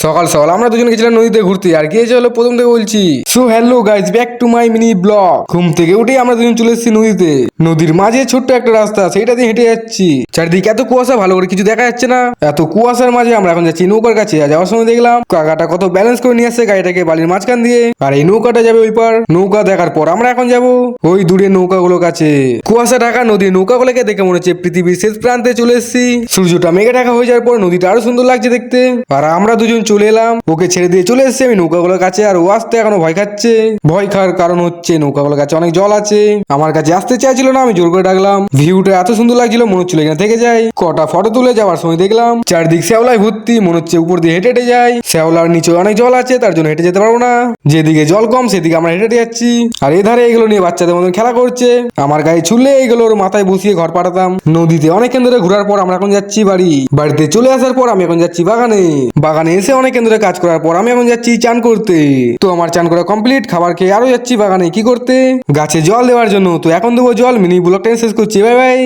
সকাল সকাল আমরা দুজন গেছিলাম নদীতে ঘুরতে, আর গিয়েছে হলো প্রথম থেকে বলছি। So hello guys, back to my mini blog. ঘুম থেকে উঠেই আমরা দুজন চলে এসেছি নদীতে। নদীর মাঝে ছোট্ট একটা রাস্তা, সেইটা দিয়ে হেঁটে যাচ্ছি। চারিদিকে এত কুয়াশা, ভালো করে কিছু দেখা যাচ্ছে না। এত কুয়াশার মাঝে আমরা এখন যাচ্ছি নৌকার কাছে। আর যাওয়ার সময় দেখলাম কাকাটা কত ব্যালেন্স করে নিয়ে আসছে গাড়িটাকে বালির মাঝখান দিয়ে। আর এই নৌকাটা যাবে ওই পার। নৌকা দেখার পর আমরা এখন যাব ওই দূরে নৌকাগুলোর কাছে। কুয়াশা ঢাকা নদীর নৌকাগুলোকে দেখে মনে হচ্ছে পৃথিবীর শেষ প্রান্তে চলে এসেছি। সূর্যটা মেঘে ঢাকা হয়ে যাওয়ার পর নদীটা আরো সুন্দর লাগছে দেখতে। আর আমরা দুজন চলে এলাম, ওকে ছেড়ে দিয়ে চলে এসেছি আমি নৌকাগুলোর কাছে। আর ও আসতে এখনো ভয় খাচ্ছে। ভয় খাওয়ার কারণ হচ্ছে নৌকাগুলোর কাছে অনেক জল আছে। আমার কাছে আসতে চাইছিল না, আমি জোর করে ডাকলাম। ভিউটা এত সুন্দর লাগছিল, মনে হচ্ছিল এখানে থেকে যাই। কটা ফটো তুলে যাওয়ার সময় দেখলাম চারদিক শ্যাওলায় ভর্তি, মনে হচ্ছে উপর দিয়ে হেঁটে হেঁটে যাই। শ্যাওলার নিচে অনেক জল আছে, তার জন্য হেঁটে যেতে পারবো না। যেদিকে জল কম সেদিকে আমরা হেঁটে হেঁটে যাচ্ছি। আর এধারে এগুলো নিয়ে বাচ্চাদের মতন খেলা করছে। আমার গায়ে ছুললে এগুলো ওর মাথায় বসিয়ে ঘর পাঠাতাম। নদীতে অনেকক্ষণ ধরে ঘোরার পর আমরা এখন যাচ্ছি বাড়ি। বাড়িতে চলে আসার পর আমি এখন যাচ্ছি বাগানে। বাগানে এসে অনেকক্ষণ ধরে কাজ করার পর আমি এখন যাচ্ছি চান করতে। তো আমার চান করা কমপ্লিট, খাবার খেয়ে আরো যাচ্ছি বাগানে কি করতে, গাছে জল দেওয়ার জন্য। তো এখন দেবো জল। মিনি ব্লগটা শেষ করছি, বাই বাই।